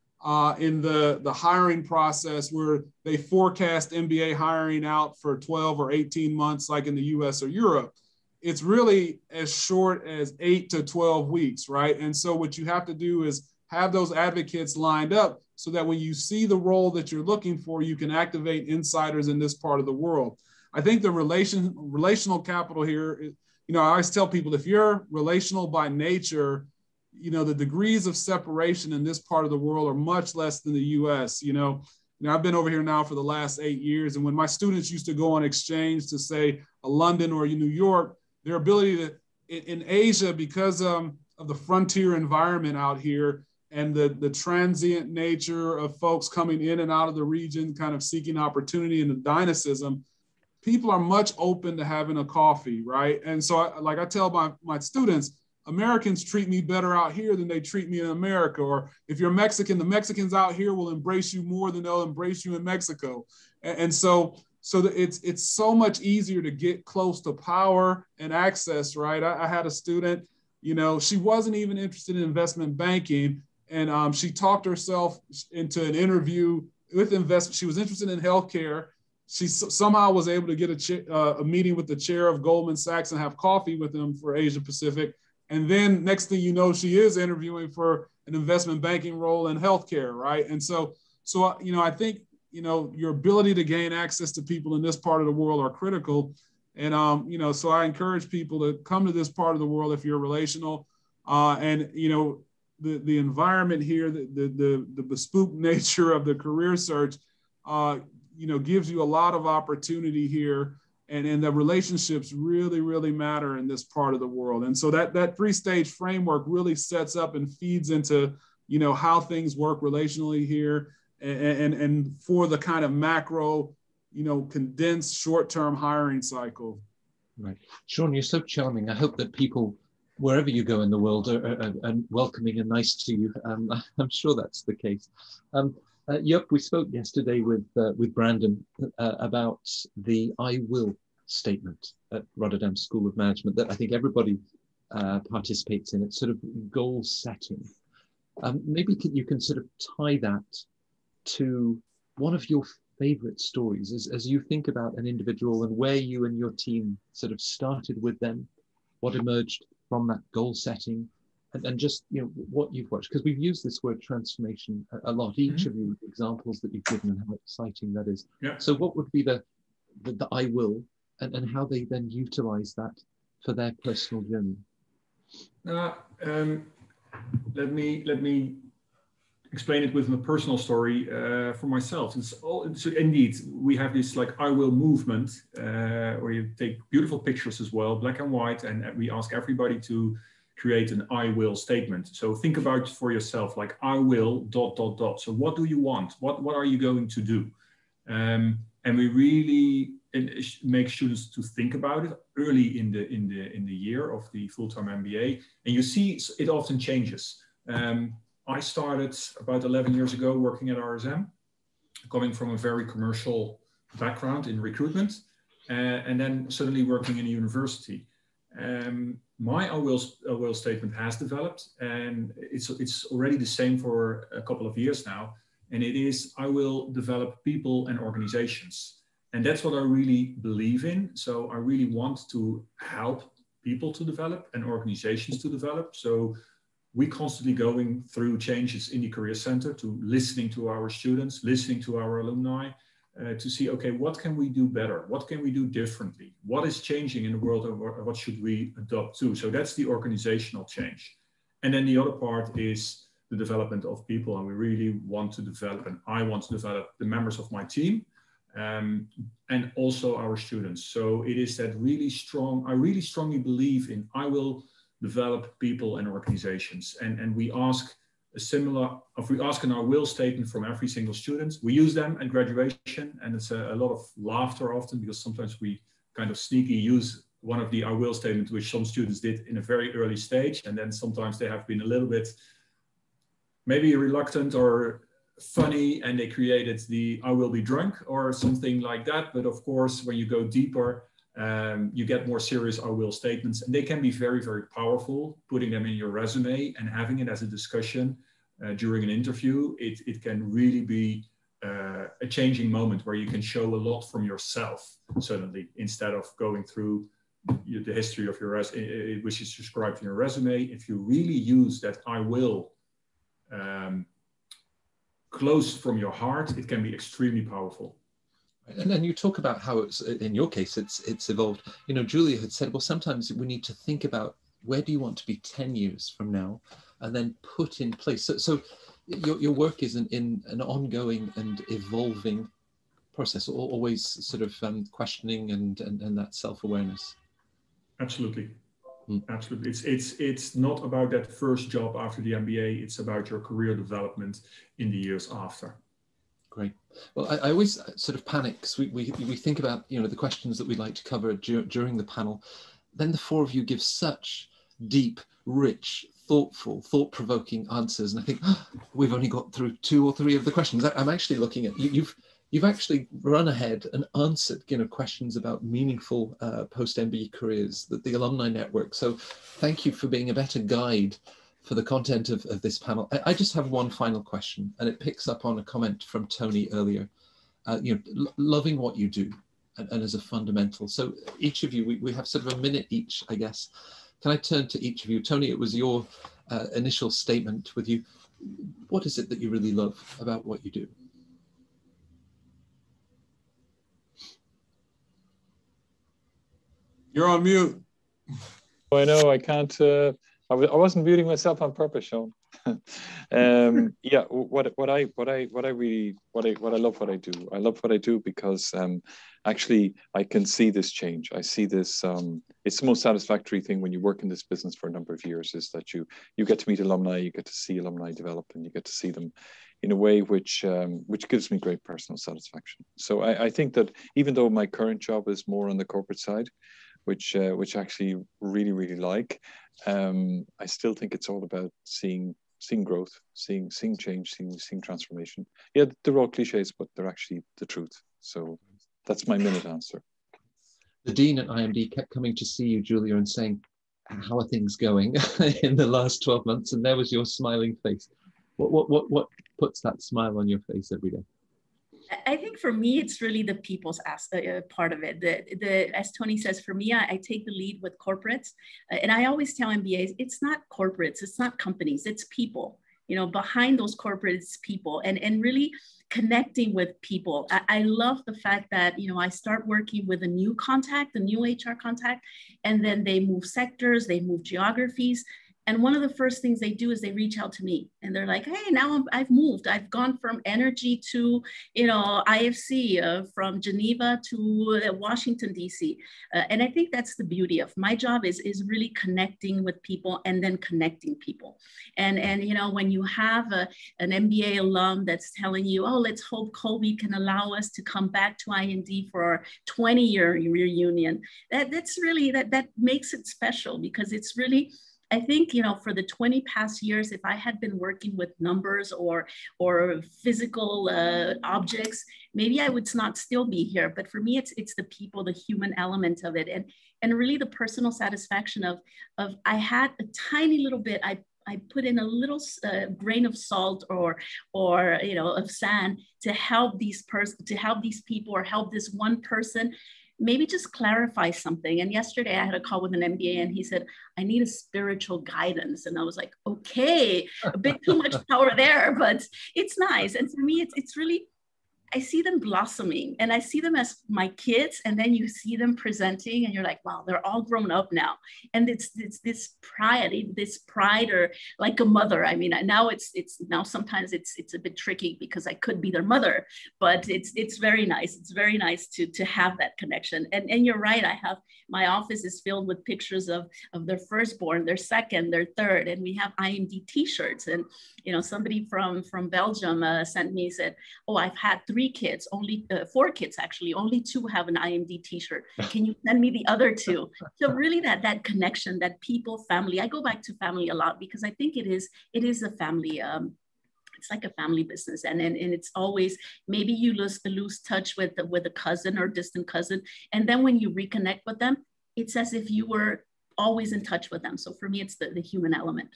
in the hiring process where they forecast MBA hiring out for 12 or 18 months like in the US or Europe. it's really as short as 8 to 12 weeks, right? And so what you have to do is have those advocates lined up so that when you see the role that you're looking for, you can activate insiders in this part of the world. I think the relational capital here, you know, I always tell people, if you're relational by nature, you know, the degrees of separation in this part of the world are much less than the US. You know, I've been over here now for the last 8 years. And when my students used to go on exchange to, say, a London or a New York, their ability to, in Asia, because of the frontier environment out here and the transient nature of folks coming in and out of the region, kind of seeking opportunity and the dynamism, people are much open to having a coffee, right? And so, I tell my students, Americans treat me better out here than they treat me in America. Or if you're Mexican, the Mexicans out here will embrace you more than they'll embrace you in Mexico. And so it's so much easier to get close to power and access, right? I had a student, you know, she wasn't even interested in investment banking. And she talked herself into an interview with investment. She was interested in healthcare. She somehow was able to get a meeting with the chair of Goldman Sachs and have coffee with him for Asia Pacific. And then next thing you know, she is interviewing for an investment banking role in healthcare, right? And so you know, I think, you know, your ability to gain access to people in this part of the world are critical. And, you know, so I encourage people to come to this part of the world if you're relational. And, you know, the environment here, the bespoke nature of the career search, you know, gives you a lot of opportunity here. And the relationships really, really matter in this part of the world. And so that 3-stage framework really sets up and feeds into, you know, how things work relationally here and for the kind of macro, you know, condensed short-term hiring cycle. Right. Sean, you're so charming. I hope that people, wherever you go in the world, are welcoming and nice to you. I'm sure that's the case. Yep, we spoke yesterday with Brandon about the I will statement at Rotterdam School of Management that I think everybody participates in. It's sort of goal setting. Maybe you can sort of tie that to one of your favorite stories as you think about an individual and where you and your team sort of started with them, what emerged from that goal setting, and just, you know, what you've watched, because we've used this word transformation a lot, each of you, examples that you've given and how exciting that is. Yeah. So what would be the I will and how they then utilize that for their personal journey? Let me explain it with a personal story for myself. So indeed, we have this like I will movement where you take beautiful pictures as well, black and white, and we ask everybody to create an I will statement. So think about for yourself, like I will ... So what do you want? What are you going to do? And we really make students to think about it early in the year of the full-time MBA. And you see it often changes. I started about 11 years ago working at RSM, coming from a very commercial background in recruitment, and then suddenly working in a university. My I will statement has developed, and it's already the same for a couple of years now. And it is, I will develop people and organizations. And that's what I really believe in. So I really want to help people to develop and organizations to develop. So we constantly going through changes in the Career Center, to listening to our students, listening to our alumni, to see, okay, what can we do better? What can we do differently? What is changing in the world, and what should we adopt to? So that's the organizational change. And then the other part is the development of people. And we really want to develop, and I want to develop the members of my team, and also our students. So it is that really strong, I really strongly believe in, I will develop people and organizations. And we ask we ask an I will statement from every single student. We use them at graduation, and it's a lot of laughter often, because sometimes we kind of sneaky use one of the I will statements, which some students did in a very early stage. And then sometimes they have been a little bit maybe reluctant or funny, and they created the I will be drunk or something like that. But of course, when you go deeper, you get more serious I will statements, and they can be very, very powerful. Putting them in your resume and having it as a discussion during an interview, it can really be a changing moment where you can show a lot from yourself suddenly, instead of going through the history of your which is described in your resume, if you really use that I will close from your heart, it can be extremely powerful. And then you talk about how it's, in your case, it's evolved. You know, Julia had said, well, sometimes we need to think about where do you want to be 10 years from now, and then put in place. So your work is in an ongoing and evolving process, always sort of questioning and that self-awareness. Absolutely. Absolutely. It's not about that first job after the MBA. It's about your career development in the years after. Great. Well, I always sort of panic because we think about, you know, the questions that we'd like to cover during the panel. Then the four of you give such deep, rich, thoughtful, thought-provoking answers. And I think we've only got through 2 or 3 of the questions. I'm actually looking at you've actually run ahead and answered, you know, questions about meaningful post-MBA careers, the Alumni Network. So thank you for being a better guide for the content of this panel. I just have one final question, and it picks up on a comment from Tony earlier. You know, loving what you do and as a fundamental. So each of you, we have sort of a minute each, I guess. Can I turn to each of you? Tony, it was your initial statement with you. What is it that you really love about what you do? You're on mute. I know, I can't, I wasn't muting myself on purpose, Sean. Yeah, what I love what I do. I love what I do because actually I can see this change. I see this, it's the most satisfactory thing when you work in this business for a number of years, is that you get to meet alumni, you get to see alumni develop, and you get to see them in a way which gives me great personal satisfaction. So I think that even though my current job is more on the corporate side, which I actually really like, I still think it's all about seeing growth, seeing change, seeing transformation. Yeah, they're all cliches, but they're actually the truth. So that's my minute answer. The dean at IMD kept coming to see you, Julia, and saying, "How are things going in the last 12 months?" And there was your smiling face. What puts that smile on your face every day? I think for me, it's really the people's part of it. As Tony says, for me, I take the lead with corporates. And I always tell MBAs, it's not corporates, it's not companies, it's people. You know, behind those corporates, people, and really connecting with people. I love the fact that, you know, I start working with a new contact, a new HR contact, and then they move sectors, they move geographies. And one of the first things they do is they reach out to me and they're like, hey, now I've moved. I've gone from energy to, you know, IFC, from Geneva to Washington, DC. And I think that's the beauty of my job is really connecting with people and then connecting people. And you know, when you have an MBA alum that's telling you, oh, let's hope COVID can allow us to come back to IMD for our 20-year reunion, that's really, that makes it special, because it's really, I think, you know, for the 20 past years, if I had been working with numbers or physical objects, maybe I would not still be here. But for me, it's the people, the human element of it, and really the personal satisfaction of I had a tiny little bit. I put in a little grain of salt or you know, of sand to help these people, or help this one person. Maybe just clarify something. And yesterday I had a call with an MBA and he said, I need a spiritual guidance. And I was like, okay, a bit too much power there, but it's nice. And for me, it's really, I see them blossoming and I see them as my kids, and then you see them presenting and you're like, wow, they're all grown up now. And it's this pride, or like a mother. I mean, now now sometimes it's a bit tricky because I could be their mother, but it's very nice. It's very nice to have that connection. And you're right. My office is filled with pictures of their firstborn, their second, their third, and we have IMD t-shirts. And, you know, somebody from Belgium sent me, said, oh, I've had 3 kids, only 4 kids actually, only 2 have an IMD t-shirt. Can you send me the other 2? So really that connection, that people, family. I go back to family a lot because I think it is a family. It's like a family business, and it's always, maybe you lose touch with a cousin or distant cousin, and then when you reconnect with them, it's as if you were always in touch with them. So for me, it's the human element.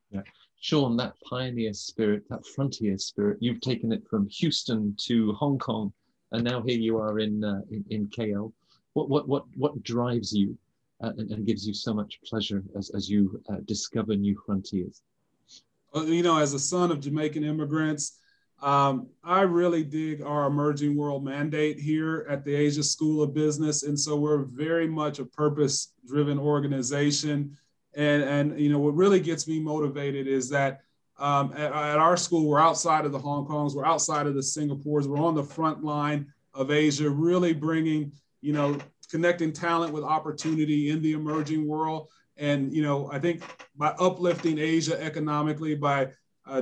Yeah. Sean, that pioneer spirit, that frontier spirit, you've taken it from Houston to Hong Kong, and now here you are in KL. What drives you and gives you so much pleasure as you discover new frontiers? You know, as a son of Jamaican immigrants, I really dig our emerging world mandate here at the Asia School of Business. And so we're very much a purpose-driven organization. And you know, what really gets me motivated is that at our school, we're outside of the Hong Kongs, we're outside of the Singapores, we're on the front line of Asia, really bringing, you know, connecting talent with opportunity in the emerging world. And, you know, I think by uplifting Asia economically, by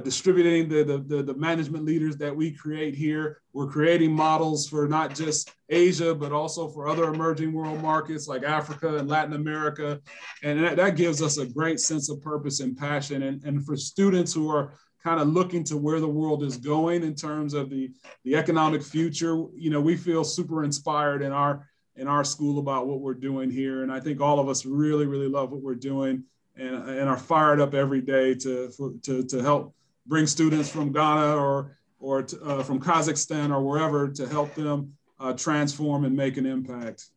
distributing the management leaders that we create here, we're creating models for not just Asia, but also for other emerging world markets like Africa and Latin America. And that gives us a great sense of purpose and passion. And for students who are kind of looking to where the world is going in terms of the economic future, you know, we feel super inspired in our school about what we're doing here. And I think all of us really, really love what we're doing and are fired up every day to help bring students from Ghana or from Kazakhstan or wherever to help them transform and make an impact.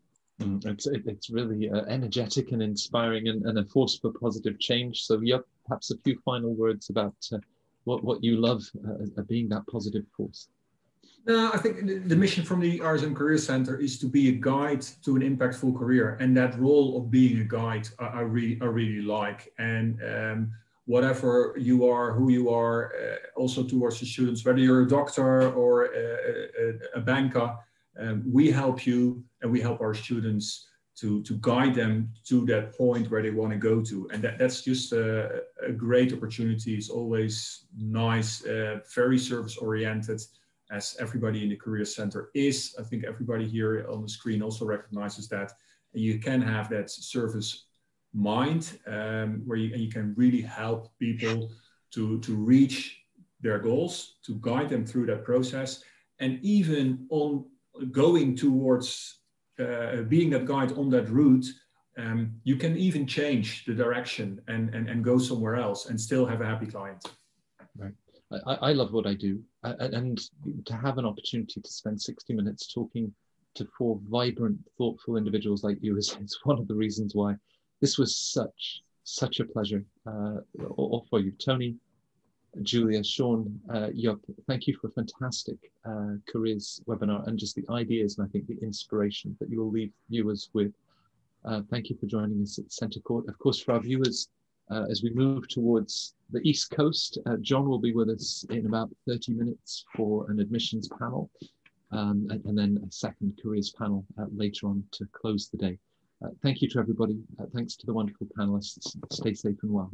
It's really energetic and inspiring and a force for positive change. So yeah, perhaps a few final words about what you love being that positive force. I think the mission from the Rsm Career Center is to be a guide to an impactful career, and that role of being a guide I really like. And whatever you are, who you are, also towards the students, whether you're a doctor or a banker, we help you and we help our students to guide them to that point where they want to go to. And that's just a great opportunity. It's always nice, very service oriented, as everybody in the Career Center is. I think everybody here on the screen also recognizes that. You can have that service mind where you can really help people to reach their goals, to guide them through that process. And even on going towards being that guide on that route, you can even change the direction and go somewhere else and still have a happy client. Right. I love what I do, and to have an opportunity to spend 60 minutes talking to 4 vibrant, thoughtful individuals like you is one of the reasons why this was such a pleasure. All for you, Tony, Julia, Sean, Yup, thank you for a fantastic careers webinar and just the ideas and I think the inspiration that you will leave viewers with. Thank you for joining us at CentreCourt. Of course, for our viewers, as we move towards the East Coast, John will be with us in about 30 minutes for an admissions panel, and then a second careers panel later on to close the day. Thank you to everybody. Thanks to the wonderful panelists. Stay safe and well.